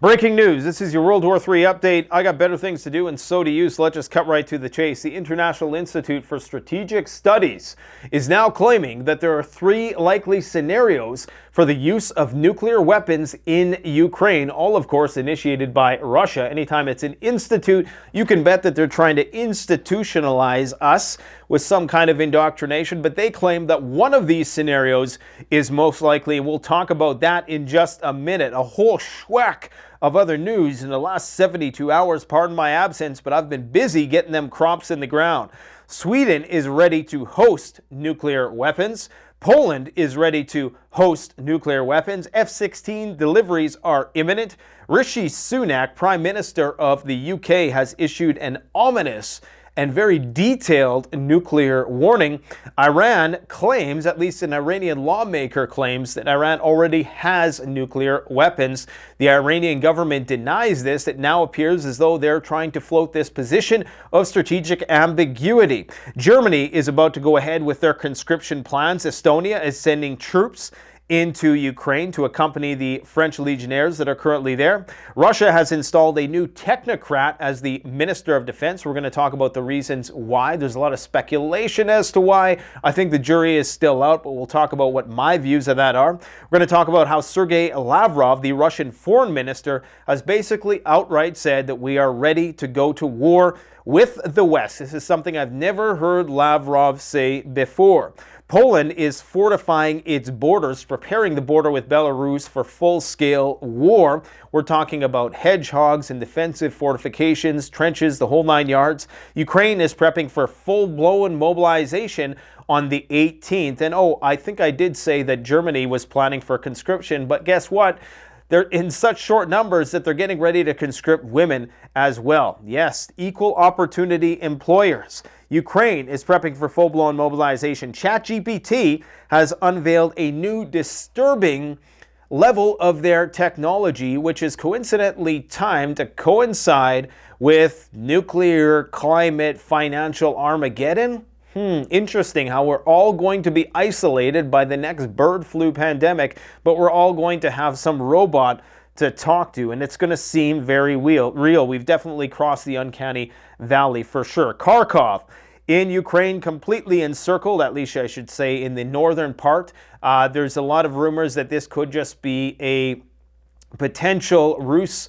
Breaking news. This is your World War III update. I got better things to do, and so do you, so let's just cut right to the chase. The International Institute for Strategic Studies is now claiming that there are three likely scenarios for the use of nuclear weapons in Ukraine, all, of course, initiated by Russia. Anytime it's an institute, you can bet that they're trying to institutionalize us with some kind of indoctrination, but they claim that one of these scenarios is most likely, and we'll talk about that in just a minute. A whole schwack of other news in the last 72 hours. Pardon my absence, but I've been busy getting them crops in the ground. Sweden is ready to host nuclear weapons. Poland is ready to host nuclear weapons. F-16 deliveries are imminent. Rishi Sunak, Prime Minister of the UK, has issued an ominous and very detailed nuclear warning. Iran claims, at least an Iranian lawmaker claims, that Iran already has nuclear weapons. The Iranian government denies this. It now appears as though they're trying to float this position of strategic ambiguity. Germany is about to go ahead with their conscription plans. Estonia is sending troops into Ukraine to accompany the French legionnaires that are currently there. Russia has installed a new technocrat as the Minister of Defense. We're going to talk about the reasons why. There's a lot of speculation as to why. I think the jury is still out, but we'll talk about what my views of that are. We're going to talk about how Sergei Lavrov, the Russian foreign minister, has basically outright said that we are ready to go to war with the West. This is something I've never heard Lavrov say before. Poland is fortifying its borders, preparing the border with Belarus for full-scale war. We're talking about hedgehogs and defensive fortifications, trenches, the whole 9 yards. Ukraine is prepping for full-blown mobilization on the 18th. And I think I did say that Germany was planning for conscription, but guess what? They're in such short numbers that they're getting ready to conscript women as well. Yes, equal opportunity employers. Ukraine is prepping for full-blown mobilization. ChatGPT has unveiled a new disturbing level of their technology, which is coincidentally timed to coincide with nuclear, climate, financial Armageddon. Interesting how we're all going to be isolated by the next bird flu pandemic, but we're all going to have some robot to talk to, and it's going to seem very real. We've definitely crossed the uncanny valley for sure. Kharkiv in Ukraine, completely encircled, at least I should say, in the northern part. There's a lot of rumors that this could just be a potential Rus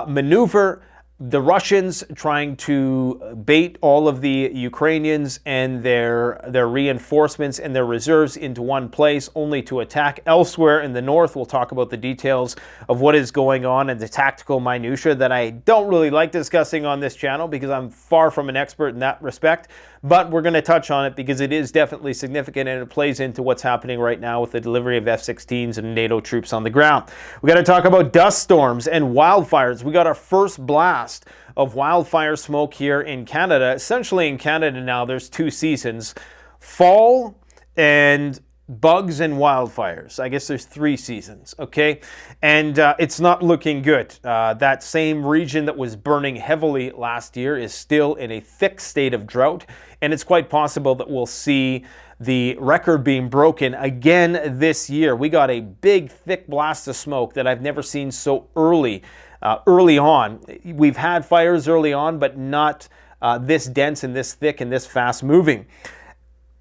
maneuver. The Russians trying to bait all of the Ukrainians and their reinforcements and their reserves into one place, only to attack elsewhere in the north. We'll talk about the details of what is going on and the tactical minutiae that I don't really like discussing on this channel because I'm far from an expert in that respect. But we're going to touch on it because it is definitely significant and it plays into what's happening right now with the delivery of F-16s and NATO troops on the ground. We got to talk about dust storms and wildfires. We got our first blast of wildfire smoke here in Canada. Essentially in Canada now there's two seasons, fall and bugs and wildfires. I guess there's three seasons, okay? And it's not looking good. That same region that was burning heavily last year is still in a thick state of drought, and it's quite possible that we'll see the record being broken again this year. We got a big, thick blast of smoke that I've never seen so early on. We've had fires early on, but not this dense and this thick and this fast moving.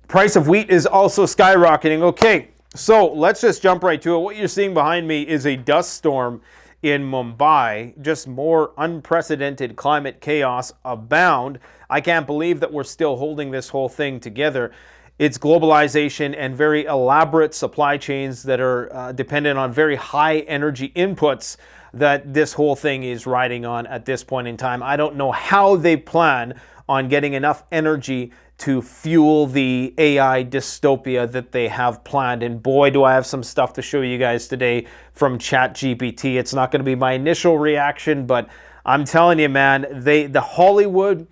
Price of wheat is also skyrocketing. Okay, so let's just jump right to it. What you're seeing behind me is a dust storm in Mumbai. Just more unprecedented climate chaos abound. I can't believe that we're still holding this whole thing together. It's globalization and very elaborate supply chains that are dependent on very high energy inputs that this whole thing is riding on at this point in time. I don't know how they plan on getting enough energy to fuel the AI dystopia that they have planned. And boy, do I have some stuff to show you guys today from ChatGPT. It's not going to be my initial reaction, but I'm telling you, man, the Hollywood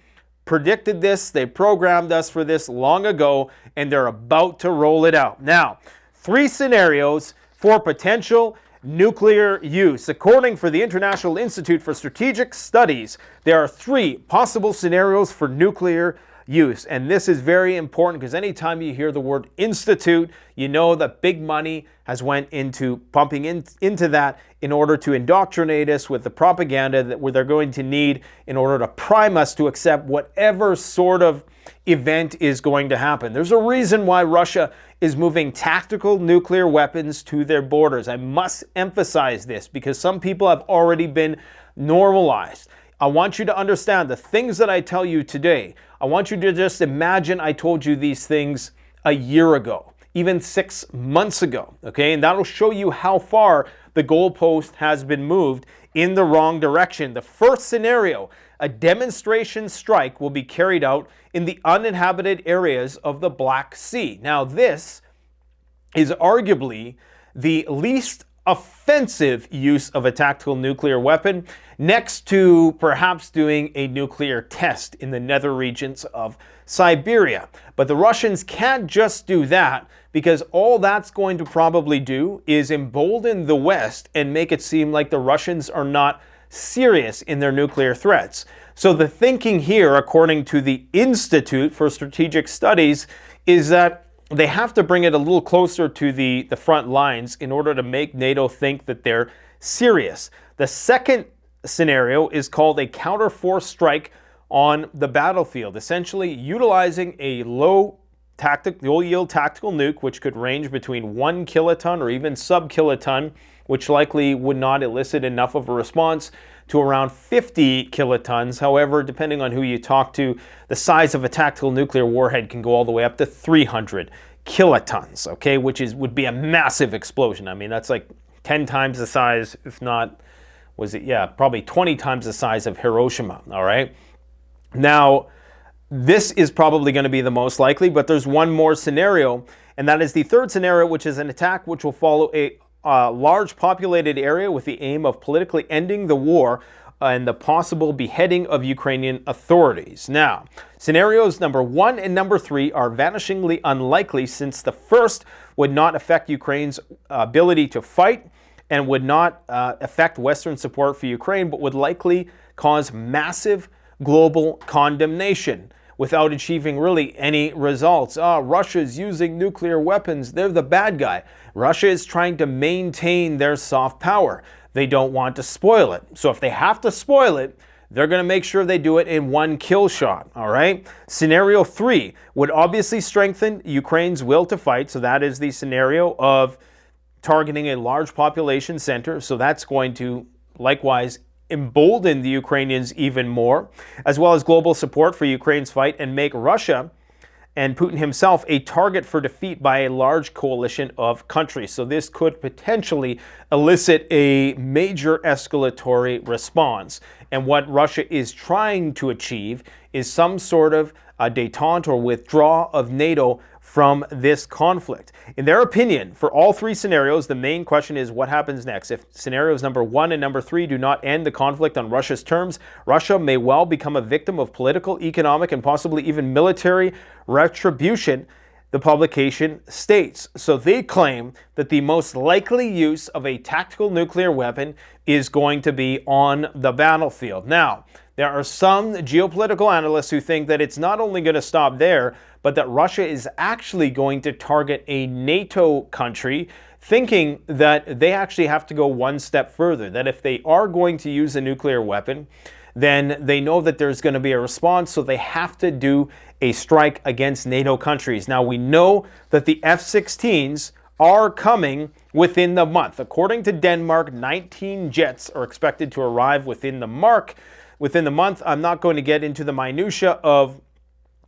predicted this. They programmed us for this long ago, and they're about to roll it out. Now, three scenarios for potential nuclear use. According to the International Institute for Strategic Studies, there are three possible scenarios for nuclear use. And this is very important because anytime you hear the word institute, you know that big money has went into pumping into that in order to indoctrinate us with the propaganda that they're going to need in order to prime us to accept whatever sort of event is going to happen. There's a reason why Russia is moving tactical nuclear weapons to their borders. I must emphasize this because some people have already been normalized. I want you to understand the things that I tell you today. I want you to just imagine I told you these things a year ago, even 6 months ago, okay? And that'll show you how far the goalpost has been moved in the wrong direction. The first scenario, a demonstration strike will be carried out in the uninhabited areas of the Black Sea. Now, this is arguably the least offensive use of a tactical nuclear weapon, next to perhaps doing a nuclear test in the nether regions of Siberia. But the Russians can't just do that, because all that's going to probably do is embolden the West and make it seem like the Russians are not serious in their nuclear threats. So the thinking here, according to the Institute for Strategic Studies, is that they have to bring it a little closer to the front lines in order to make NATO think that they're serious. The second scenario is called a counter-force strike on the battlefield, essentially utilizing a low-yield tactical nuke, which could range between 1 kiloton or even sub-kiloton, which likely would not elicit enough of a response, to around 50 kilotons. However, depending on who you talk to, the size of a tactical nuclear warhead can go all the way up to 300 kilotons, okay, which would be a massive explosion. I mean, that's like 10 times the size, if not, probably 20 times the size of Hiroshima, all right? Now, this is probably going to be the most likely, but there's one more scenario, and that is the third scenario, which is an attack which will follow a large populated area with the aim of politically ending the war and the possible beheading of Ukrainian authorities. Now, scenarios number 1 and number 3 are vanishingly unlikely, since the first would not affect Ukraine's ability to fight and would not affect Western support for Ukraine, but would likely cause massive global condemnation without achieving really any results. Russia's using nuclear weapons. They're the bad guy. Russia is trying to maintain their soft power. They don't want to spoil it. So if they have to spoil it, they're going to make sure they do it in one kill shot, all right? Scenario 3 would obviously strengthen Ukraine's will to fight. So that is the scenario of targeting a large population center. So that's going to likewise embolden the Ukrainians even more, as well as global support for Ukraine's fight, and make Russia and Putin himself a target for defeat by a large coalition of countries. So this could potentially elicit a major escalatory response. And what Russia is trying to achieve is some sort of a détente or withdrawal of NATO from this conflict. In their opinion, for all three scenarios, the main question is what happens next. If scenarios number 1 and number 3 do not end the conflict on Russia's terms, Russia may well become a victim of political, economic, and possibly even military retribution, the publication states. So they claim that the most likely use of a tactical nuclear weapon is going to be on the battlefield. Now, there are some geopolitical analysts who think that it's not only going to stop there, but that Russia is actually going to target a NATO country, thinking that they actually have to go one step further, that if they are going to use a nuclear weapon, then they know that there's going to be a response, so they have to do a strike against NATO countries. Now, we know that the F-16s are coming within the month. According to Denmark, 19 jets are expected to arrive within the month. I'm not going to get into the minutia of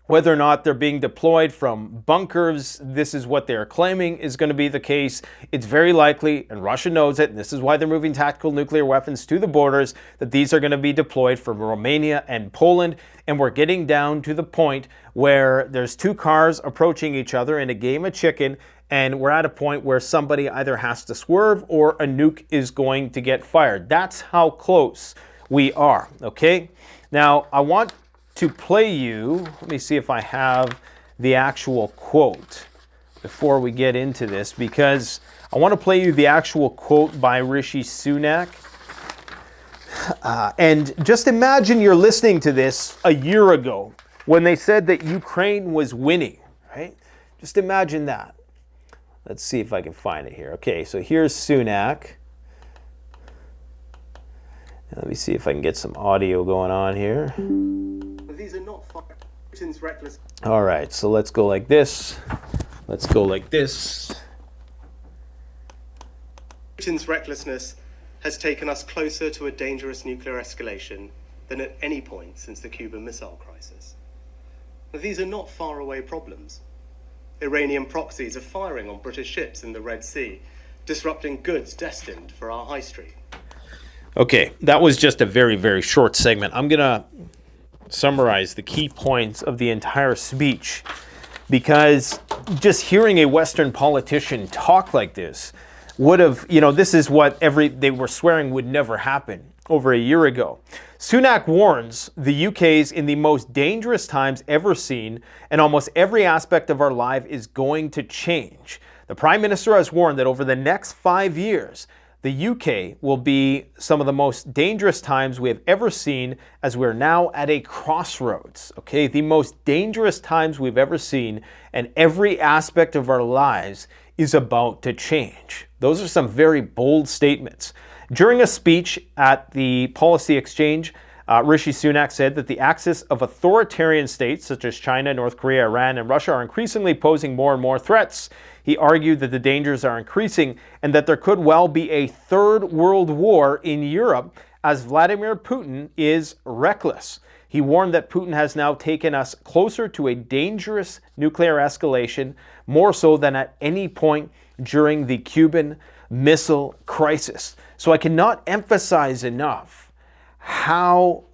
whether or not they're being deployed from bunkers. This is what they're claiming is going to be the case. It's very likely, and Russia knows it, and this is why they're moving tactical nuclear weapons to the borders, that these are going to be deployed from Romania and Poland. And we're getting down to the point where there's two cars approaching each other in a game of chicken, and we're at a point where somebody either has to swerve or a nuke is going to get fired. That's how close we are, okay? Now, I want to play you, let me see if I have the actual quote before we get into this, because I want to play you the actual quote by Rishi Sunak. And just imagine you're listening to this a year ago, when they said that Ukraine was winning, right? Just imagine that. Let's see if I can find it here. Okay, so here's Sunak. Let me see if I can get some audio going on here. These are not Putin's reckless. All right, so let's go like this. Let's go like this. Putin's recklessness has taken us closer to a dangerous nuclear escalation than at any point since the Cuban Missile Crisis. These are not faraway problems. Iranian proxies are firing on British ships in the Red Sea, disrupting goods destined for our high street. Okay, that was just a very, very short segment. I'm going to summarize the key points of the entire speech, because just hearing a Western politician talk like this would have, this is what they were swearing would never happen over a year ago. Sunak warns the UK's in the most dangerous times ever seen, and almost every aspect of our life is going to change. The Prime Minister has warned that over the next 5 years, the UK will be some of the most dangerous times we have ever seen, as we're now at a crossroads. Okay, the most dangerous times we've ever seen, and every aspect of our lives is about to change. Those are some very bold statements. During a speech at the Policy Exchange, Rishi Sunak said that the axis of authoritarian states such as China, North Korea, Iran, and Russia are increasingly posing more and more threats. He argued that the dangers are increasing and that there could well be a third world war in Europe, as Vladimir Putin is reckless. He warned that Putin has now taken us closer to a dangerous nuclear escalation, more so than at any point during the Cuban Missile Crisis. So I cannot emphasize enough how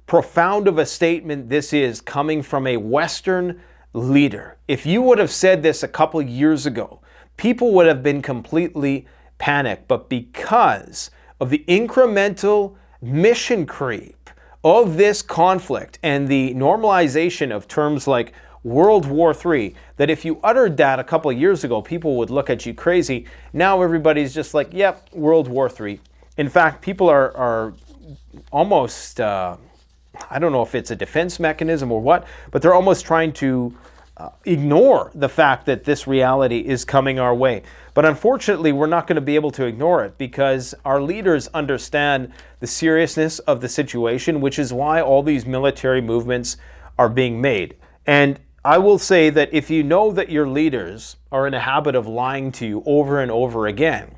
profound of a statement this is coming from a Western leader. If you would have said this a couple of years ago, people would have been completely panicked. But because of the incremental mission creep of this conflict and the normalization of terms like World War III, that if you uttered that a couple of years ago, people would look at you crazy. Now everybody's just like, yep, World War III. In fact, people are almost, I don't know if it's a defense mechanism or what, but they're almost trying to ignore the fact that this reality is coming our way. But unfortunately, we're not going to be able to ignore it, because our leaders understand the seriousness of the situation, which is why all these military movements are being made. And I will say that if you know that your leaders are in a habit of lying to you over and over again,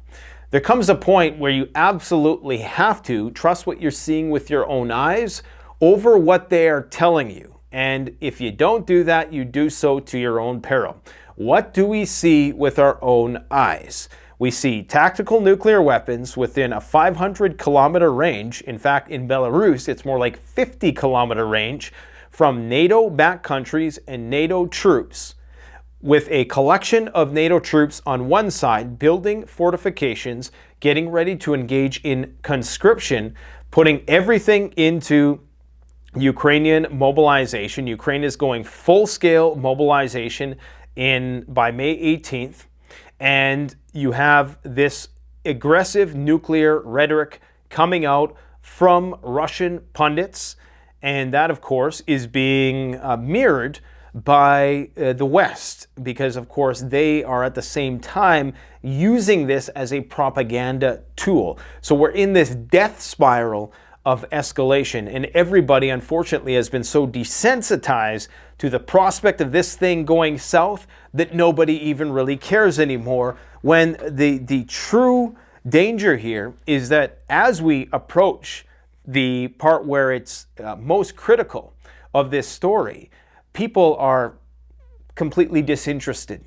there comes a point where you absolutely have to trust what you're seeing with your own eyes over what they are telling you. And if you don't do that, you do so to your own peril. What do we see with our own eyes? We see tactical nuclear weapons within a 500-kilometer range. In fact, in Belarus, it's more like 50-kilometer range from NATO-backed countries and NATO troops, with a collection of NATO troops on one side building fortifications, getting ready to engage in conscription, putting everything into Ukrainian mobilization. Ukraine is going full-scale mobilization by May 18th, and you have this aggressive nuclear rhetoric coming out from Russian pundits, and that, of course, is being mirrored by the West, because, of course, they are at the same time using this as a propaganda tool. So we're in this death spiral of escalation, and everybody, unfortunately, has been so desensitized to the prospect of this thing going south that nobody even really cares anymore, when the true danger here is that as we approach the part where it's most critical of this story, people are completely disinterested.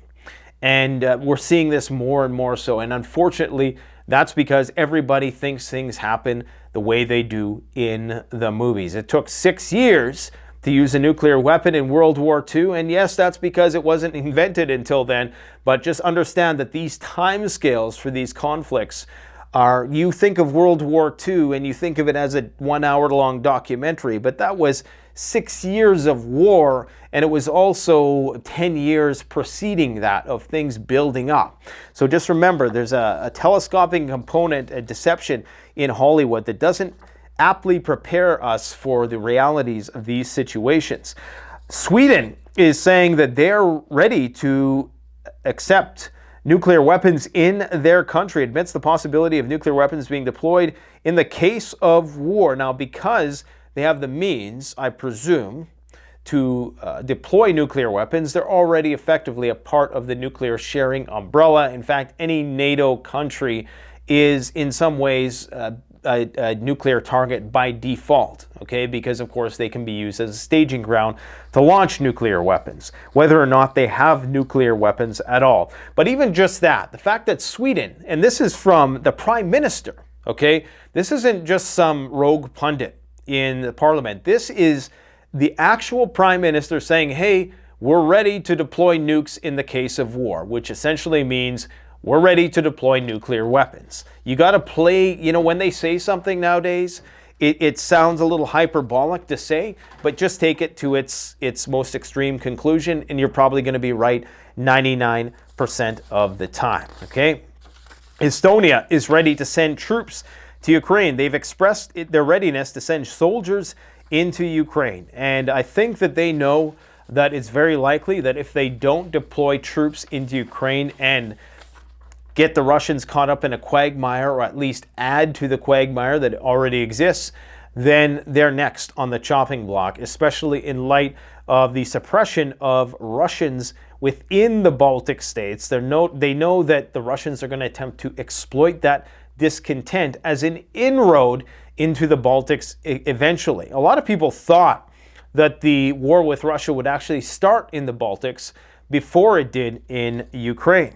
And we're seeing this more and more so. And unfortunately, that's because everybody thinks things happen the way they do in the movies. It took 6 years to use a nuclear weapon in World War II. And yes, that's because it wasn't invented until then. But just understand that these timescales for these conflicts are, you think of World War II and you think of it as a 1 hour long documentary, but that was 6 years of war, and it was also 10 years preceding that of things building up. So just remember, there's a telescoping component, a deception in Hollywood that doesn't aptly prepare us for the realities of these situations. Sweden is saying that they're ready to accept nuclear weapons in their country, admits the possibility of nuclear weapons being deployed in the case of war. Now, because they have the means, I presume, to deploy nuclear weapons, they're already effectively a part of the nuclear sharing umbrella. In fact, any NATO country is in some ways a nuclear target by default, okay? Because of course they can be used as a staging ground to launch nuclear weapons, whether or not they have nuclear weapons at all. But even just that, the fact that Sweden, and this is from the Prime Minister, okay? This isn't just some rogue pundit in the parliament. This is the actual Prime Minister saying, hey, we're ready to deploy nukes in the case of war, which essentially means we're ready to deploy nuclear weapons. You got to play, you know, when they say something nowadays, it sounds a little hyperbolic to say, but just take it to its most extreme conclusion, and you're probably going to be right 99% of the time, okay? Estonia is ready to send troops to Ukraine. They've expressed their readiness to send soldiers into Ukraine, and I think that they know that it's very likely that if they don't deploy troops into Ukraine and get the Russians caught up in a quagmire, or at least add to the quagmire that already exists, then they're next on the chopping block, especially in light of the suppression of Russians within the Baltic states. They know that the Russians are going to attempt to exploit that discontent as an inroad into the Baltics eventually. A lot of people thought that the war with Russia would actually start in the Baltics before it did in Ukraine.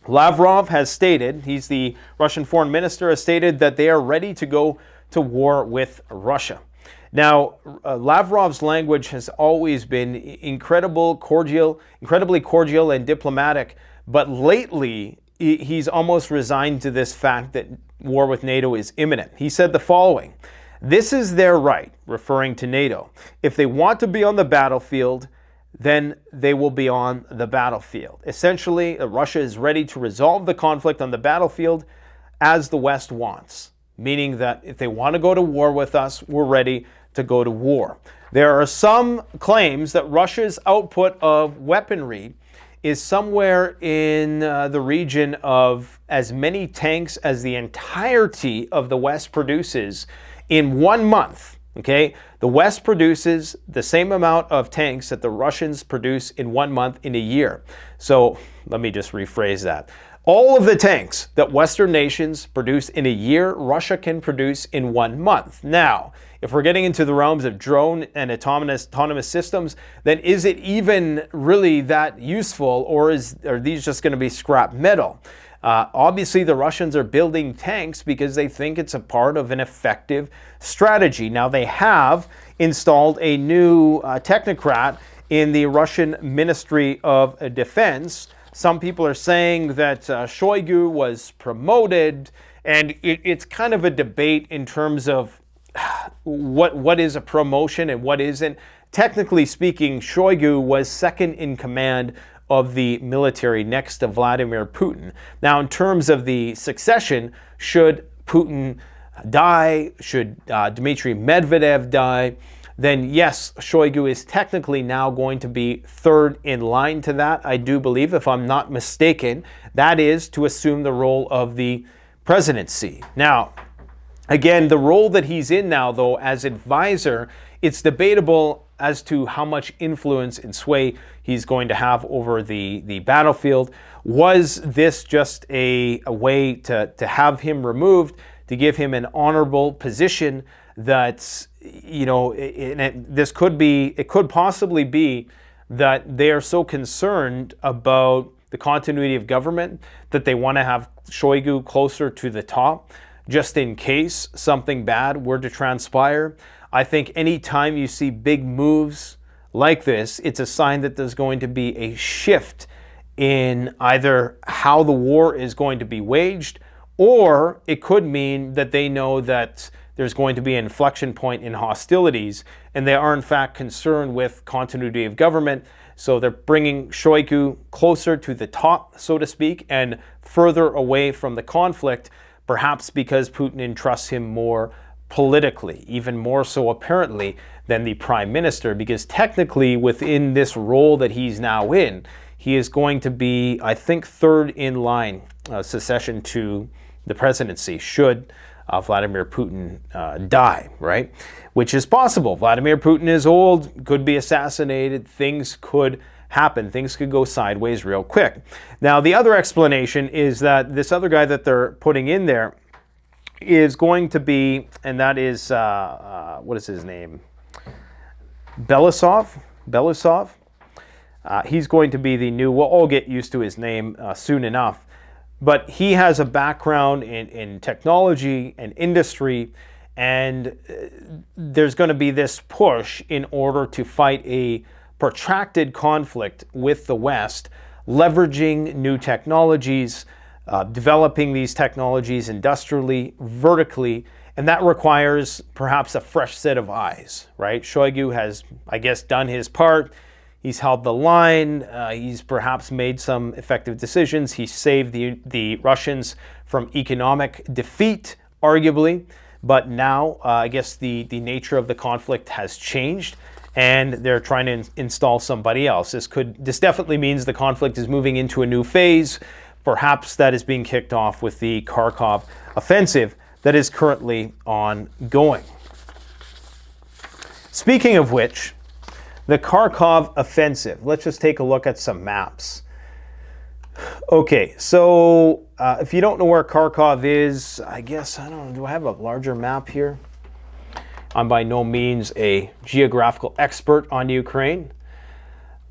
Lavrov has stated, he's the Russian foreign minister, has stated that they are ready to go to war with Russia. Now, Lavrov's language has always been incredibly cordial and diplomatic, but lately he's almost resigned to this fact that war with NATO is imminent. He said the following: "This is their right," referring to NATO. "If they want to be on the battlefield, then they will be on the battlefield." Essentially, Russia is ready to resolve the conflict on the battlefield as the West wants, meaning that if they want to go to war with us, we're ready to go to war. There are some claims that Russia's output of weaponry is somewhere in the region of as many tanks as the entirety of the West produces in 1 month. Okay, the West produces the same amount of tanks that the Russians produce in 1 month in a year. So let me just rephrase that. All of the tanks that Western nations produce in a year, Russia can produce in 1 month. Now, if we're getting into the realms of drone and autonomous systems, then is it even really that useful, or are these just going to be scrap metal? Obviously, the Russians are building tanks because they think it's a part of an effective strategy. Now, they have installed a new technocrat in the Russian Ministry of Defense. Some people are saying that Shoigu was promoted, and it's kind of a debate in terms of what is a promotion and what isn't. Technically speaking, Shoigu was second in command of the military next to Vladimir Putin. Now, in terms of the succession, should Putin die, should Dmitry Medvedev die, then yes, Shoigu is technically now going to be third in line to that, I do believe, if I'm not mistaken. That is to assume the role of the presidency. Now, again, the role that he's in now, though, as advisor, it's debatable as to how much influence and sway he's going to have over the battlefield. Was this just a way to have him removed, to give him an honorable position that, you know, it could possibly be that they are so concerned about the continuity of government that they want to have Shoigu closer to the top, just in case something bad were to transpire. I think anytime you see big moves like this, it's a sign that there's going to be a shift in either how the war is going to be waged, or it could mean that they know that there's going to be an inflection point in hostilities, and they are in fact concerned with continuity of government. So they're bringing Shoigu closer to the top, so to speak, and further away from the conflict, perhaps because Putin entrusts him more politically, even more so apparently than the prime minister, because technically within this role that he's now in, he is going to be, I think, third in line succession to the presidency should Vladimir Putin die, right? Which is possible. Vladimir Putin is old, could be assassinated, things could happen, things could go sideways real quick. Now, the other explanation is that this other guy that they're putting in there is going to be, and that is, what is his name? Belousov. He's going to be the new, we'll all get used to his name soon enough, but he has a background in technology and industry, and there's going to be this push in order to fight a protracted conflict with the West, leveraging new technologies, developing these technologies industrially, vertically, and that requires perhaps a fresh set of eyes, right? Shoigu has, I guess, done his part. He's held the line. He's perhaps made some effective decisions. He saved the Russians from economic defeat, arguably. But now, I guess the nature of the conflict has changed, and they're trying to install somebody else. This definitely means the conflict is moving into a new phase. Perhaps that is being kicked off with the Kharkiv offensive that is currently ongoing. Speaking of which, the Kharkiv offensive. Let's just take a look at some maps. Okay, so if you don't know where Kharkiv is, I guess, I don't know, do I have a larger map here? I'm by no means a geographical expert on Ukraine,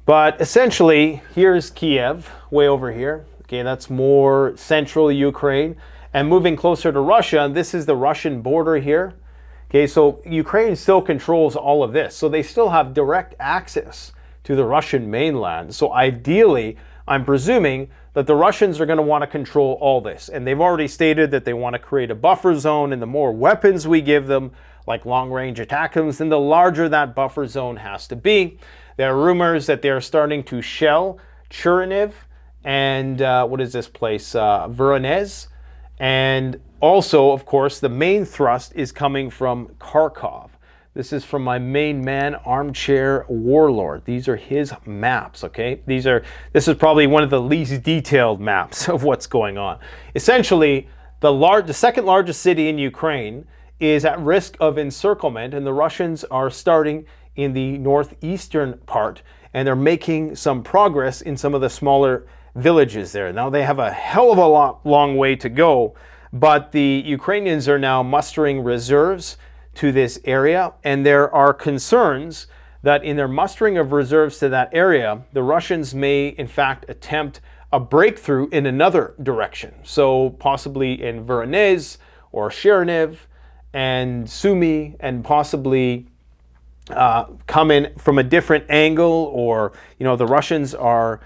but essentially, here's Kiev, way over here. Okay, that's more central Ukraine. And moving closer to Russia, this is the Russian border here. Okay, so Ukraine still controls all of this. So they still have direct access to the Russian mainland. So ideally, I'm presuming that the Russians are going to want to control all this. And they've already stated that they want to create a buffer zone, and the more weapons we give them, like long-range attack guns, then the larger that buffer zone has to be. There are rumors that they're starting to shell Chernihiv and what is this place? Voronezh. And also, of course, the main thrust is coming from Kharkiv. This is from my main man, Armchair Warlord. These are his maps, okay? This is probably one of the least detailed maps of what's going on. Essentially, the second largest city in Ukraine is at risk of encirclement, and the Russians are starting in the northeastern part, and they're making some progress in some of the smaller villages there. Now, they have a hell of a long way to go, but the Ukrainians are now mustering reserves to this area, and there are concerns that in their mustering of reserves to that area, the Russians may, in fact, attempt a breakthrough in another direction. So possibly in Voronezh or Chernihiv and Sumy, and possibly come in from a different angle, or, you know, the Russians are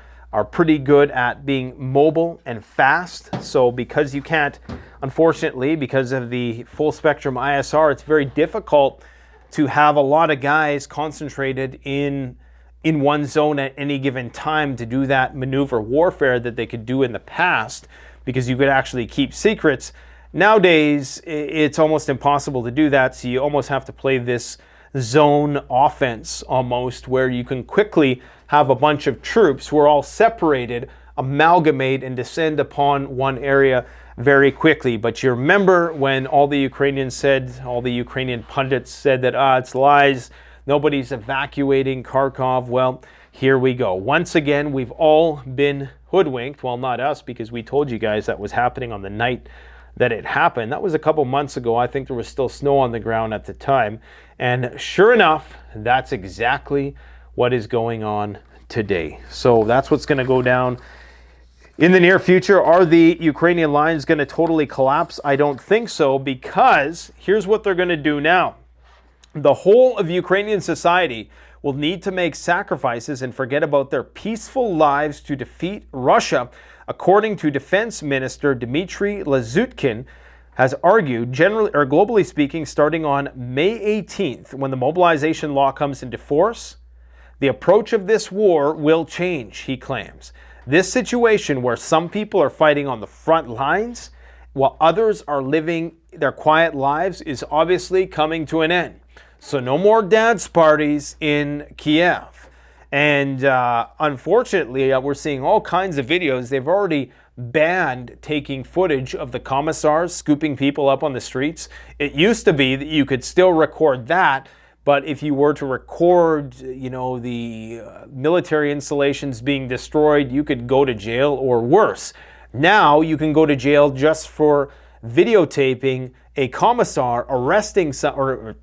pretty good at being mobile and fast. So because you can't, unfortunately, because of the full spectrum ISR, it's very difficult to have a lot of guys concentrated in one zone at any given time to do that maneuver warfare that they could do in the past, because you could actually keep secrets. Nowadays, it's almost impossible to do that, so you almost have to play this zone offense almost, where you can quickly have a bunch of troops who are all separated, amalgamate, and descend upon one area very quickly. But you remember when all the Ukrainian pundits said that, it's lies, nobody's evacuating Kharkiv. Well, here we go. Once again, we've all been hoodwinked. Well, not us, because we told you guys that was happening on the night that it happened. That was a couple months ago. I think there was still snow on the ground at the time. And sure enough, that's exactly what is going on today. So that's what's going to go down in the near future. Are the Ukrainian lines going to totally collapse? I don't think so, because here's what they're going to do now. The whole of Ukrainian society will need to make sacrifices and forget about their peaceful lives to defeat Russia, according to Defense Minister Dmitry Lazutkin has argued, globally speaking, starting on May 18th, when the mobilization law comes into force, the approach of this war will change, he claims. This situation where some people are fighting on the front lines while others are living their quiet lives is obviously coming to an end. So no more dance parties in Kiev. And unfortunately, we're seeing all kinds of videos. They've already banned taking footage of the commissars scooping people up on the streets. It used to be that you could still record that, but if you were to record, you know, the military installations being destroyed, you could go to jail or worse. Now you can go to jail just for videotaping a commissar arresting or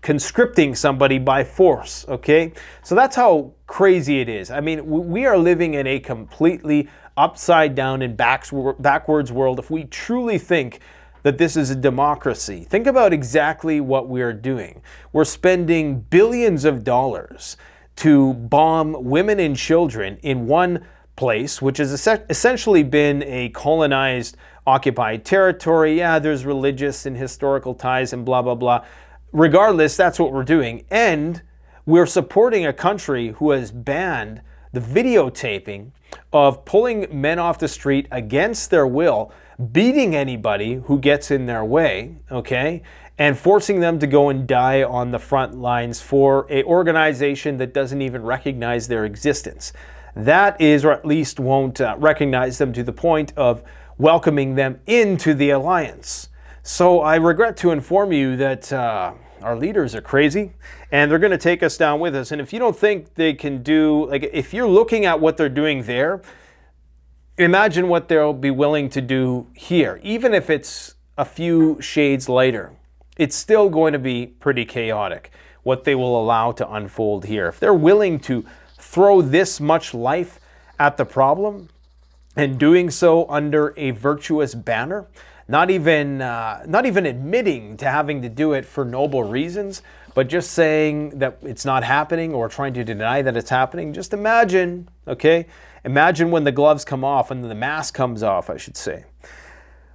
conscripting somebody by force, okay? So that's how crazy it is. I mean, we are living in a completely upside down and backwards world if we truly think that this is a democracy. Think about exactly what we are doing. We're spending billions of dollars to bomb women and children in one place, which has essentially been a colonized, occupied territory. Yeah, there's religious and historical ties and blah, blah, blah. Regardless, that's what we're doing. And we're supporting a country who has banned the videotaping of pulling men off the street against their will, beating anybody who gets in their way, okay, and forcing them to go and die on the front lines for an organization that doesn't even recognize their existence. That is, or at least won't recognize them to the point of welcoming them into the alliance. So I regret to inform you that our leaders are crazy and they're going to take us down with us. And if you don't think they can do, like, if you're looking at what they're doing there, imagine what they'll be willing to do here. Even if it's a few shades lighter, it's still going to be pretty chaotic what they will allow to unfold here. If they're willing to throw this much life at the problem and doing so under a virtuous banner, not even admitting to having to do it for noble reasons, but just saying that it's not happening or trying to deny that it's happening. Just imagine, okay? Imagine when the gloves come off and the mask comes off, I should say.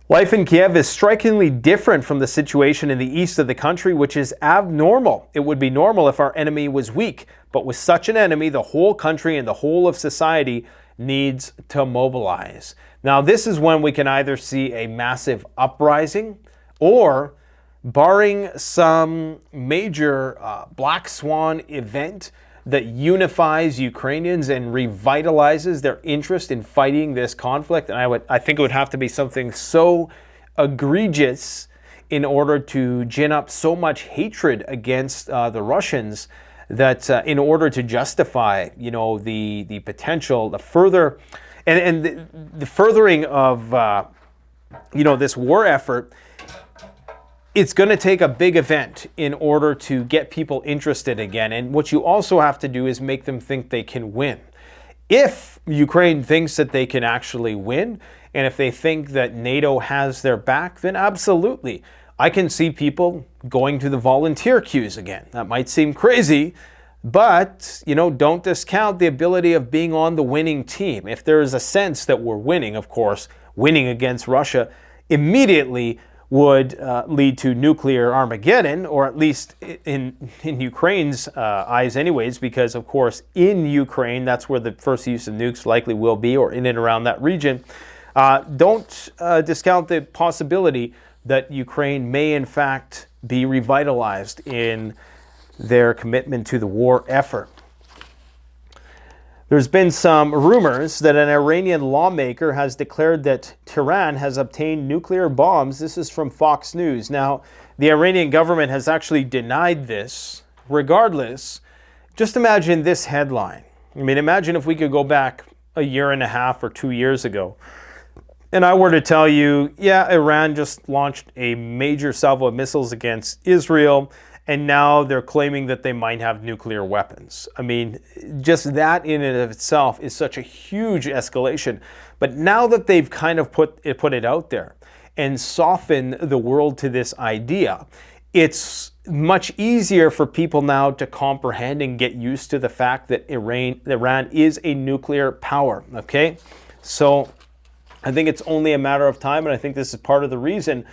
Life in Kiev is strikingly different from the situation in the east of the country, which is abnormal. It would be normal if our enemy was weak, but with such an enemy, the whole country and the whole of society needs to mobilize. Now, this is when we can either see a massive uprising or, barring some major black swan event that unifies Ukrainians and revitalizes their interest in fighting this conflict. And I think it would have to be something so egregious in order to gin up so much hatred against the Russians that in order to justify, you know, the potential, the further, and the furthering of, you know, this war effort. It's going to take a big event in order to get people interested again. And what you also have to do is make them think they can win. If Ukraine thinks that they can actually win, and if they think that NATO has their back, then absolutely. I can see people going to the volunteer queues again. That might seem crazy, but, you know, don't discount the ability of being on the winning team. If there is a sense that we're winning, of course, winning against Russia immediately would lead to nuclear Armageddon, or at least in Ukraine's eyes anyways, because of course in Ukraine, that's where the first use of nukes likely will be, or in and around that region. Don't discount the possibility that Ukraine may in fact be revitalized in their commitment to the war effort. There's been some rumors that an Iranian lawmaker has declared that Tehran has obtained nuclear bombs. This is from Fox News. Now, the Iranian government has actually denied this. Regardless, just imagine this headline. I mean, imagine if we could go back a year and a half or 2 years ago, and I were to tell you, yeah, Iran just launched a major salvo of missiles against Israel, and now they're claiming that they might have nuclear weapons. I mean, just that in and of itself is such a huge escalation. But now that they've kind of put it out there and softened the world to this idea, it's much easier for people now to comprehend and get used to the fact that Iran is a nuclear power, okay? So I think it's only a matter of time, and I think this is part of the reason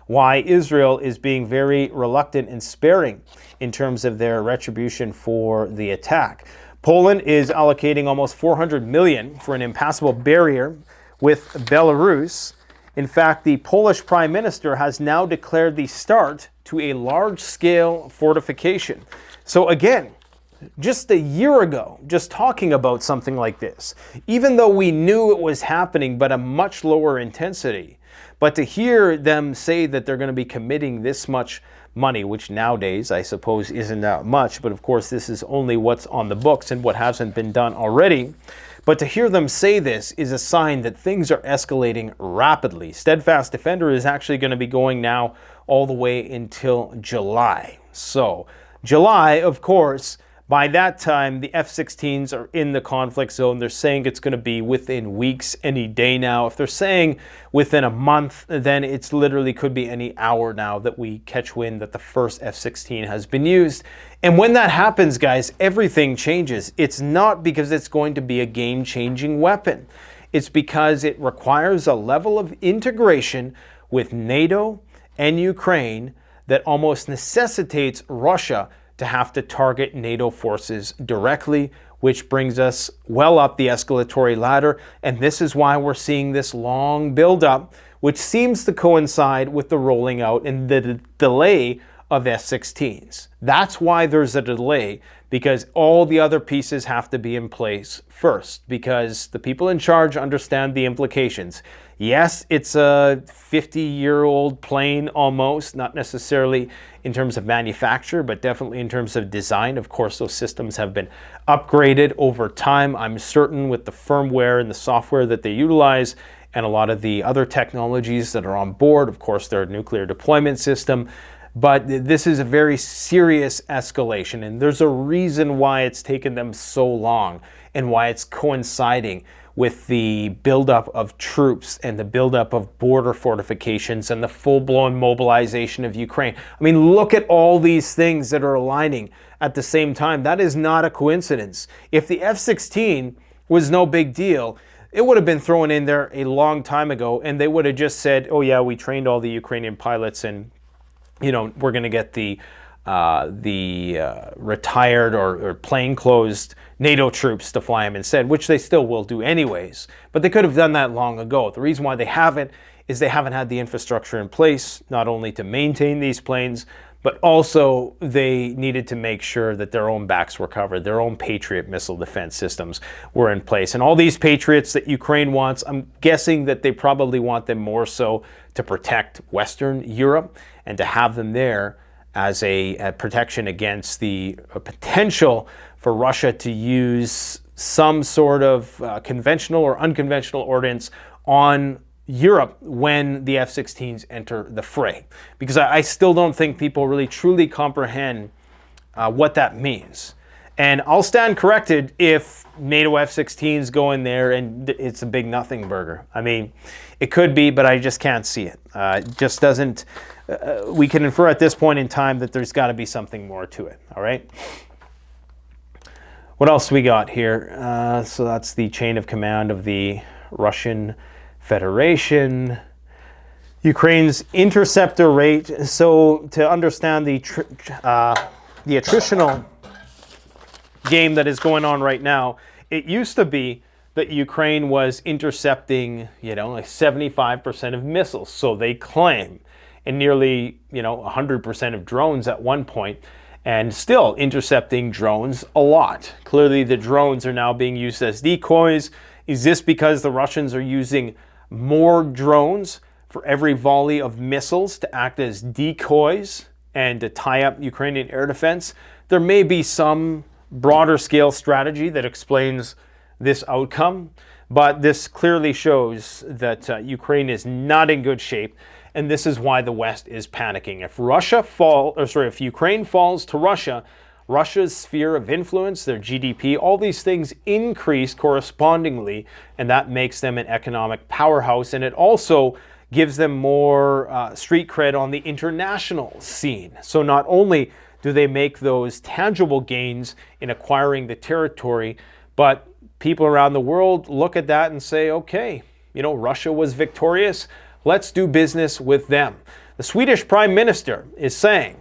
why Israel is being very reluctant and sparing in terms of their retribution for the attack. Poland is allocating almost $400 million for an impassable barrier with Belarus In fact, the Polish Prime Minister has now declared the start to a large-scale fortification. So again, just a year ago, just talking about something like this, even though we knew it was happening, but a much lower intensity, but to hear them say that they're going to be committing this much money, which nowadays I suppose isn't that much, but of course this is only what's on the books and what hasn't been done already. But to hear them say this is a sign that things are escalating rapidly. Steadfast Defender is actually going to be going now all the way until July. So July, of course, by that time, the F-16s are in the conflict zone. They're saying it's going to be within weeks, any day now. If they're saying within a month, then it's literally could be any hour now that we catch wind that the first F-16 has been used. And when that happens, guys, everything changes. It's not because it's going to be a game-changing weapon. It's because it requires a level of integration with NATO and Ukraine that almost necessitates Russia to have to target NATO forces directly, which brings us well up the escalatory ladder. And this is why we're seeing this long buildup, which seems to coincide with the rolling out and the delay of F-16s. That's why there's a delay, because all the other pieces have to be in place first, because the people in charge understand the implications. Yes, it's a 50-year-old plane almost, not necessarily in terms of manufacture, but definitely in terms of design. Of course, those systems have been upgraded over time, I'm certain, with the firmware and the software that they utilize and a lot of the other technologies that are on board. Of course, their nuclear deployment system. But this is a very serious escalation, and there's a reason why it's taken them so long and why it's coinciding with the buildup of troops and the buildup of border fortifications and the full-blown mobilization of Ukraine. I mean, look at all these things that are aligning at the same time. That is not a coincidence. If the F-16 was no big deal, it would have been thrown in there a long time ago, and they would have just said, oh yeah, we trained all the Ukrainian pilots, and you know, we're going to get the retired or plainclothes NATO troops to fly them instead, which they still will do anyways. But they could have done that long ago. The reason why they haven't is they haven't had the infrastructure in place, not only to maintain these planes, but also they needed to make sure that their own backs were covered, their own Patriot missile defense systems were in place. And all these Patriots that Ukraine wants, I'm guessing that they probably want them more so to protect Western Europe and to have them there as a protection against the potential for Russia to use some sort of conventional or unconventional ordnance on Europe when the F-16s enter the fray. Because I still don't think people really truly comprehend what that means. And I'll stand corrected if NATO F-16s go in there and it's a big nothing burger. I mean, it could be, but I just can't see it. It just doesn't, we can infer at this point in time that there's got to be something more to it, all right? What else we got here? So that's the chain of command of the Russian Federation. Ukraine's interceptor rate. So to understand the attritional game that is going on right now, it used to be that Ukraine was intercepting, you know, like 75% of missiles, so they claim, and nearly, you know, 100% of drones at one point, and still intercepting drones a lot. Clearly the drones are now being used as decoys. Is this because the Russians are using more drones for every volley of missiles to act as decoys and to tie up Ukrainian air defense? There may be some broader scale strategy that explains this outcome, but this clearly shows that Ukraine is not in good shape, and this is why the West is panicking. If Ukraine falls to Russia, Russia's sphere of influence, their GDP, all these things increase correspondingly, and that makes them an economic powerhouse, and it also gives them more street cred on the international scene. So not only do they make those tangible gains in acquiring the territory, but people around the world look at that and say, okay, you know, Russia was victorious, let's do business with them. The Swedish Prime Minister is saying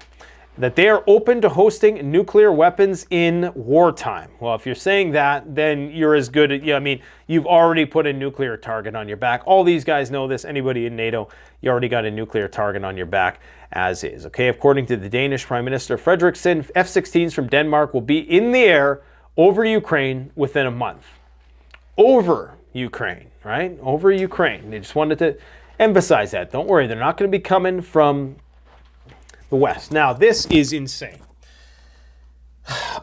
that they are open to hosting nuclear weapons in wartime. Well, if you're saying that, then you're as good at, I mean, you've already put a nuclear target on your back. All these guys know this. Anybody in NATO, you already got a nuclear target on your back as is. Okay, according to the Danish Prime Minister Frederiksen, F-16s from Denmark will be in the air over Ukraine within a month. Over Ukraine, right? Over Ukraine. They just wanted to emphasize that. Don't worry, they're not going to be coming from the West. Now, this is insane.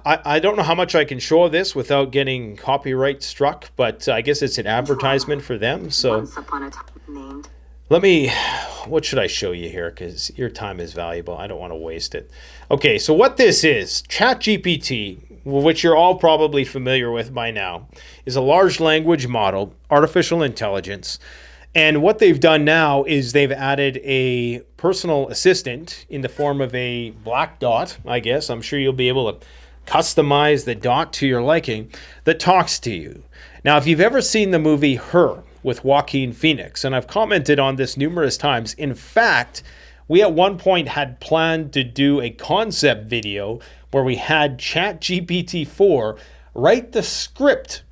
I don't know how much I can show of this without getting copyright struck, but I guess it's an advertisement for them. So let me, what should I show you here? Because your time is valuable. I don't want to waste it. Okay, so what this is, ChatGPT, which you're all probably familiar with by now, is a large language model, artificial intelligence. And what they've done now is they've added a personal assistant in the form of a black dot, I guess. I'm sure you'll be able to customize the dot to your liking that talks to you. Now, if you've ever seen the movie Her with Joaquin Phoenix, and I've commented on this numerous times, in fact, we at one point had planned to do a concept video where we had ChatGPT-4 write the script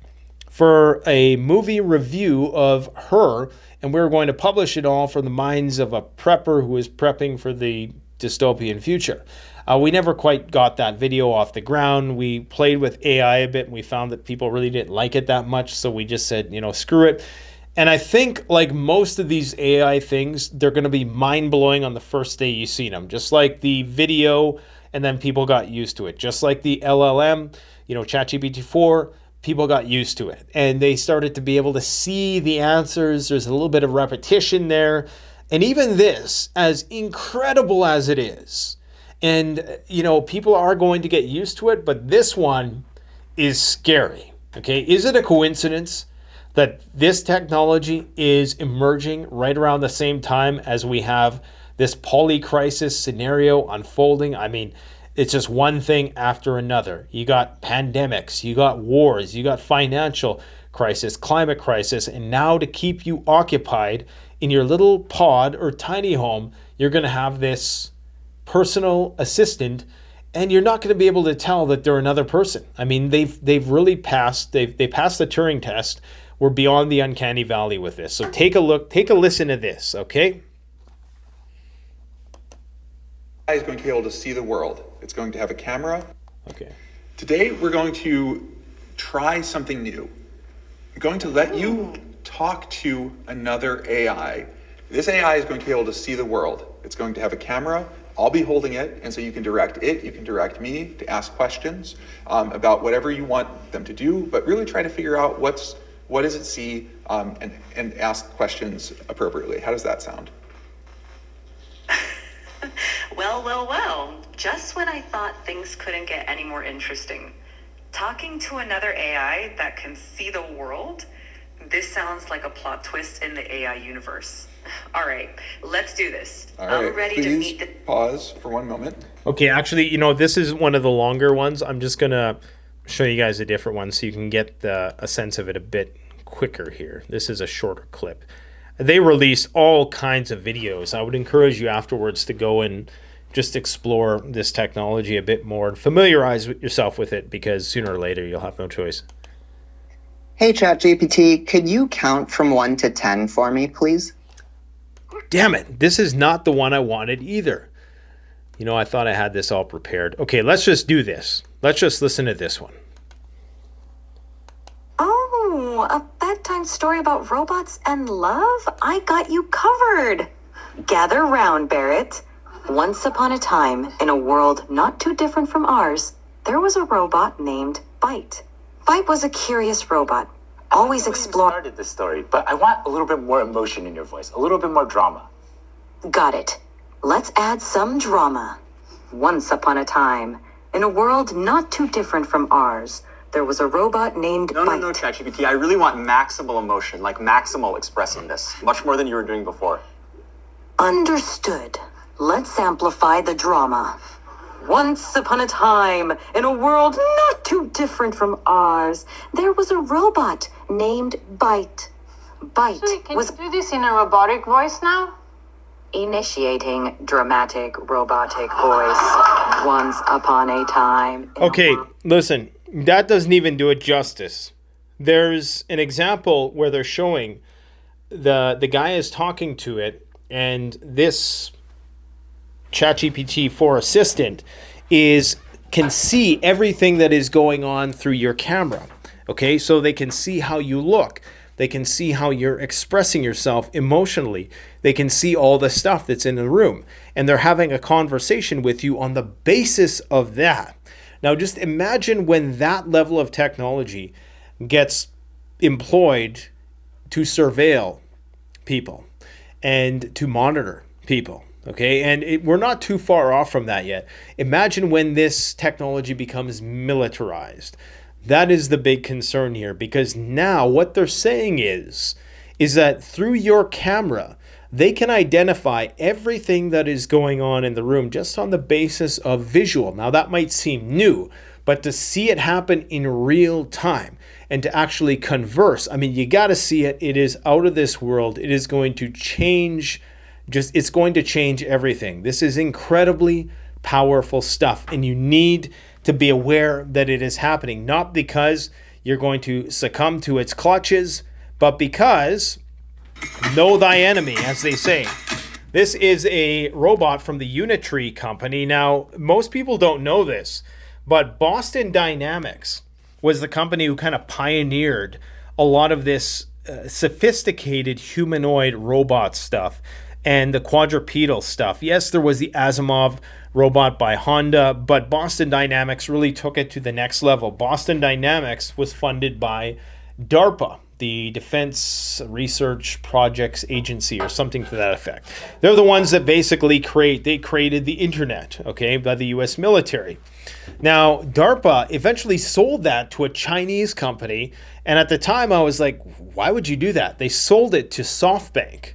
for a movie review of Her, and we were going to publish it all from the minds of a prepper who is prepping for the dystopian future. We never quite got that video off the ground. We played with AI a bit, and we found that people really didn't like it that much, so we just said, you know, screw it. And I think, like most of these AI things, they're going to be mind-blowing on the first day you see them. Just like the video, and then people got used to it. Just like the LLM, you know, ChatGPT-4, people got used to it. And they started to be able to see the answers. There's a little bit of repetition there. And even this, as incredible as it is, and, you know, people are going to get used to it, but this one is scary. Okay, is it a coincidence that this technology is emerging right around the same time as we have this poly-crisis scenario unfolding? I mean, it's just one thing after another. You got pandemics, you got wars, you got financial crisis, climate crisis, and now to keep you occupied in your little pod or tiny home, you're going to have this personal assistant, and you're not going to be able to tell that they're another person. I mean, they've really passed, they passed the Turing test. We're beyond the uncanny valley with this. So take a look, take a listen to this, okay? Is going to be able to see the world. It's going to have a camera. Okay. Today, we're going to try something new. I'm going to let you talk to another AI. This AI is going to be able to see the world. It's going to have a camera. I'll be holding it, and so you can direct it, you can direct me to ask questions about whatever you want them to do, but really try to figure out what does it see, and ask questions appropriately. How does that sound? Well. Just when I thought things couldn't get any more interesting. Talking to another AI that can see the world? This sounds like a plot twist in the AI universe. All right, let's do this. All right, I'm ready please to meet the... pause for 1 moment. Okay, actually, you know, this is one of the longer ones. I'm just going to show you guys a different one so you can get a sense of it a bit quicker here. This is a shorter clip. They release all kinds of videos. I would encourage you afterwards to go and just explore this technology a bit more and familiarize yourself with it, because sooner or later you'll have no choice. Hey ChatGPT, could you count from 1 to 10 for me, please? Damn it, this is not the one I wanted either. You know, I thought I had this all prepared. Okay, let's just do this. Let's just listen to this one. Oh, a bedtime story about robots and love? I got you covered. Gather round, Barrett. Once upon a time, in a world not too different from ours, there was a robot named Bite. Bite was a curious robot, always exploring... started this story, but I want a little bit more emotion in your voice, a little bit more drama. Got it. Let's add some drama. Once upon a time, in a world not too different from ours, there was a robot named Bite. No, ChatGPT. I really want maximal emotion, like maximal expressiveness, much more than you were doing before. Understood. Let's amplify the drama. Once upon a time, in a world not too different from ours, there was a robot named Bite. Bite was... Can you do this in a robotic voice now? Initiating dramatic robotic voice. Once upon a time. Okay, listen, that doesn't even do it justice. There's an example where they're showing the guy is talking to it, and this ChatGPT 4 assistant can see everything that is going on through your camera. Okay, so they can see how you look. They can see how you're expressing yourself emotionally. They can see all the stuff that's in the room. And they're having a conversation with you on the basis of that. Now, just imagine when that level of technology gets employed to surveil people and to monitor people. Okay, and we're not too far off from that yet. Imagine when this technology becomes militarized. That is the big concern here, because now what they're saying is that through your camera, they can identify everything that is going on in the room just on the basis of visual. Now, that might seem new, but to see it happen in real time and to actually converse, I mean, you got to see it. It is out of this world. It is going to change, it's going to change everything. This is incredibly powerful stuff, and you need to be aware that it is happening, not because you're going to succumb to its clutches, but because know thy enemy, as they say. This is a robot from the Unitree company. Now, most people don't know this, but Boston Dynamics was the company who kind of pioneered a lot of this sophisticated humanoid robot stuff and the quadrupedal stuff. Yes, there was the Asimov robot by Honda, but Boston Dynamics really took it to the next level. Boston Dynamics was funded by DARPA, the Defense Research Projects Agency, or something to that effect. They're the ones that basically created the internet, okay, by the US military. Now, DARPA eventually sold that to a Chinese company, and at the time I was like, why would you do that? They sold it to SoftBank.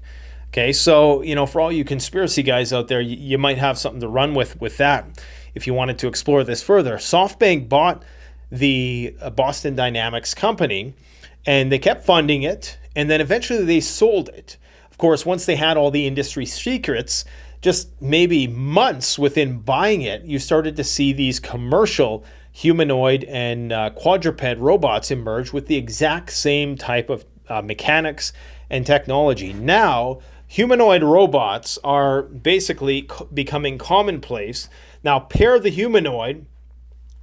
Okay, so, for all you conspiracy guys out there, you might have something to run with that if you wanted to explore this further. SoftBank bought the Boston Dynamics company, and they kept funding it, and then eventually they sold it. Of course, once they had all the industry secrets, just maybe months within buying it, you started to see these commercial humanoid and quadruped robots emerge with the exact same type of mechanics and technology. Now, humanoid robots are basically becoming commonplace. Now, pair the humanoid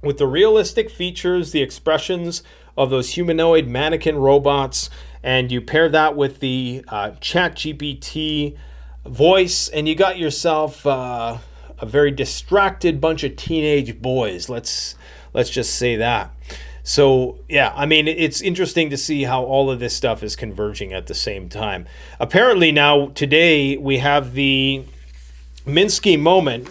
with the realistic features, the expressions of those humanoid mannequin robots, and you pair that with the ChatGPT voice, and you got yourself a very distracted bunch of teenage boys. Let's just say that. So, yeah, I mean, it's interesting to see how all of this stuff is converging at the same time. Apparently now, today, we have the Misc moment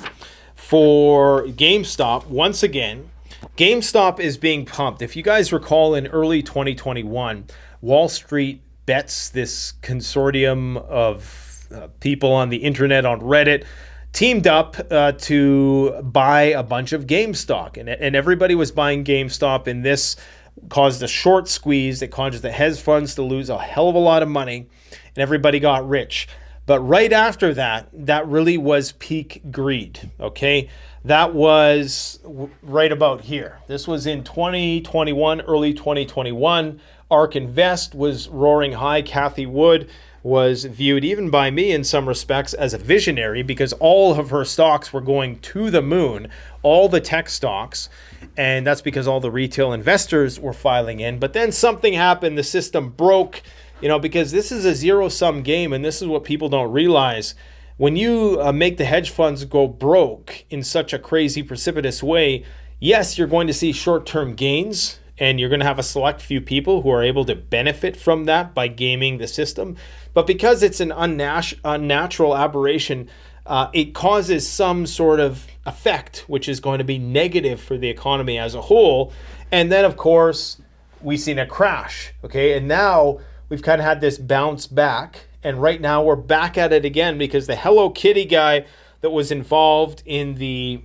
for GameStop. Once again, GameStop is being pumped. If you guys recall, in early 2021, Wall Street Bets, this consortium of people on the internet, on Reddit, teamed up to buy a bunch of GameStop, and everybody was buying GameStop, and this caused a short squeeze. It caused the hedge funds to lose a hell of a lot of money, and everybody got rich. But right after that, that really was peak greed, okay? That was right about here. This was in 2021, early 2021. ARK Invest was roaring high. Cathie Wood was viewed, even by me in some respects, as a visionary, because all of her stocks were going to the moon, all the tech stocks, and that's because all the retail investors were filing in. But then something happened, the system broke, because this is a zero-sum game, and this is what people don't realize. When you make the hedge funds go broke in such a crazy, precipitous way, yes, you're going to see short-term gains, and you're going to have a select few people who are able to benefit from that by gaming the system. But because it's an unnatural aberration, it causes some sort of effect, which is going to be negative for the economy as a whole. And then, of course, we've seen a crash, okay? And now we've kind of had this bounce back. And right now we're back at it again because the Hello Kitty guy that was involved in the,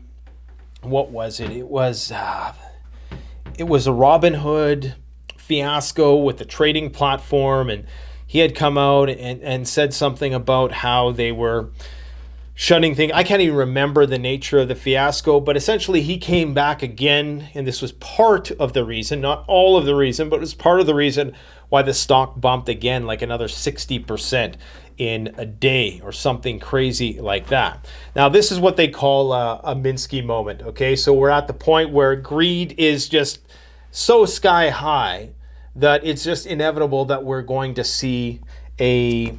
what was it? It was a Robinhood fiasco with the trading platform, and he had come out and said something about how they were shutting thing. I can't even remember the nature of the fiasco, but essentially he came back again, and this was part of the reason, not all of the reason, but it was part of the reason why the stock bumped again like another 60% in a day or something crazy like that. Now, this is what they call a Misc moment, okay? So we're at the point where greed is just so sky high that it's just inevitable that we're going to see a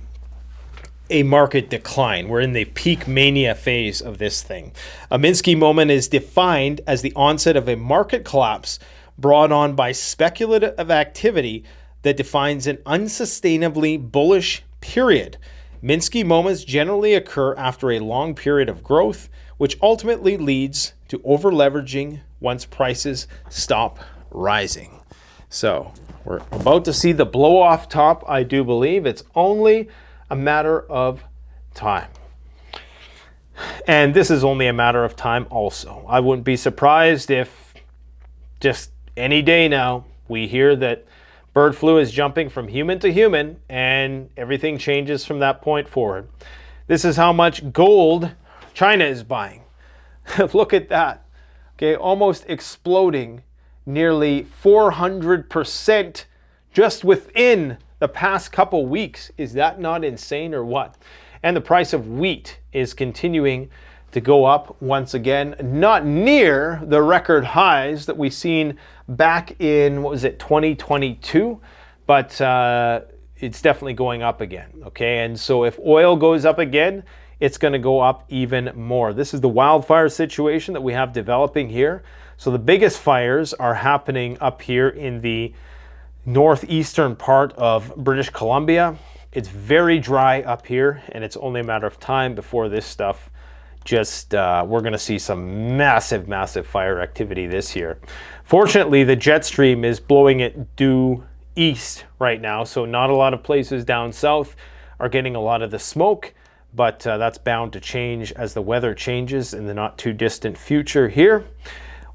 market decline. We're in the peak mania phase of this thing. A Misc moment is defined as the onset of a market collapse brought on by speculative activity that defines an unsustainably bullish period. Misc moments generally occur after a long period of growth, which ultimately leads to over-leveraging once prices stop rising. So we're about to see the blow-off top, I do believe. It's only a matter of time. And this is only a matter of time also. I wouldn't be surprised if just any day now we hear that bird flu is jumping from human to human and everything changes from that point forward. This is how much gold China is buying. Look at that. Okay, almost exploding nearly 400% just within the past couple weeks. Is that not insane or what? And the price of wheat is continuing to go up once again, not near the record highs that we've seen back in, what was it, 2022, but it's definitely going up again, okay? And so if oil goes up again, it's gonna go up even more. This is the wildfire situation that we have developing here. So the biggest fires are happening up here in the northeastern part of British Columbia. It's very dry up here, and it's only a matter of time before this stuff just, we're gonna see some massive, massive fire activity this year. Fortunately, the jet stream is blowing it due east right now, so not a lot of places down south are getting a lot of the smoke, but that's bound to change as the weather changes in the not too distant future here.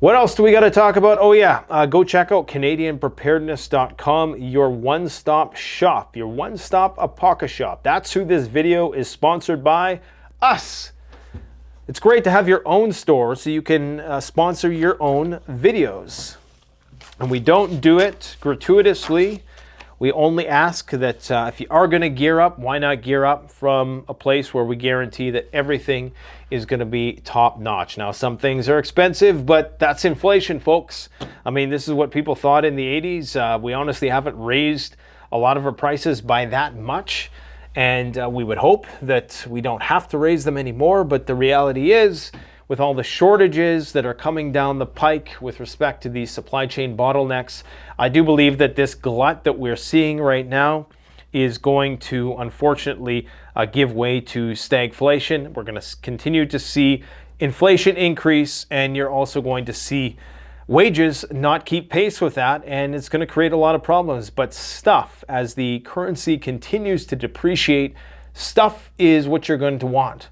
What else do we got to talk about? Oh yeah, go check out CanadianPreparedness.com, your one-stop shop, your one-stop apoca shop. That's who this video is sponsored by, us. It's great to have your own store so you can sponsor your own videos. And we don't do it gratuitously. We only ask that if you are going to gear up, why not gear up from a place where we guarantee that everything is going to be top notch. Now, some things are expensive, but that's inflation, folks. I mean, this is what people thought in the 80s. We honestly haven't raised a lot of our prices by that much. And we would hope that we don't have to raise them anymore. But the reality is, with all the shortages that are coming down the pike with respect to these supply chain bottlenecks, I do believe that this glut that we're seeing right now is going to unfortunately give way to stagflation. We're going to continue to see inflation increase, and you're also going to see wages not keep pace with that, and it's going to create a lot of problems. But stuff, as the currency continues to depreciate, stuff is what you're going to want.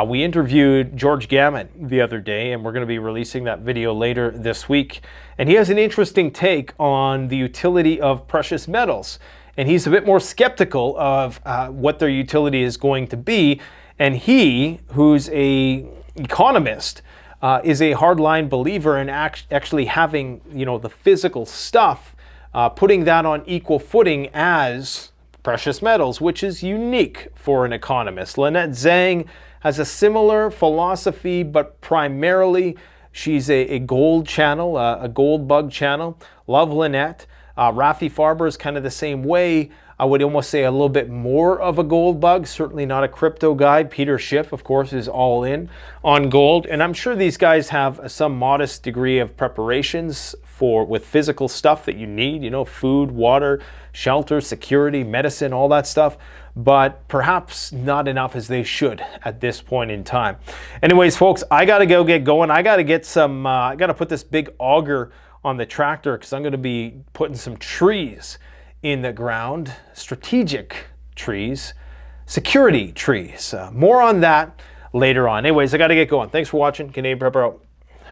We interviewed George Gammon the other day, and we're going to be releasing that video later this week. And he has an interesting take on the utility of precious metals. And he's a bit more skeptical of what their utility is going to be. And he, who's an economist, is a hardline believer in actually having, the physical stuff, putting that on equal footing as precious metals, which is unique for an economist. Lynette Zhang has a similar philosophy, but primarily she's a gold channel, a gold bug channel. Love Lynette. Rafi Farber is kind of the same way. I would almost say a little bit more of a gold bug, certainly not a crypto guy. Peter Schiff, of course, is all in on gold. And I'm sure these guys have some modest degree of preparations with physical stuff that you need, food, water, shelter, security, medicine, all that stuff. But perhaps not enough as they should at this point in time. Anyways, folks, I got to go get going. I got to get some, I got to put this big auger on the tractor because I'm going to be putting some trees in the ground, strategic trees, security trees. More on that later on. Anyways, I got to get going. Thanks for watching. Canadian Prepper out.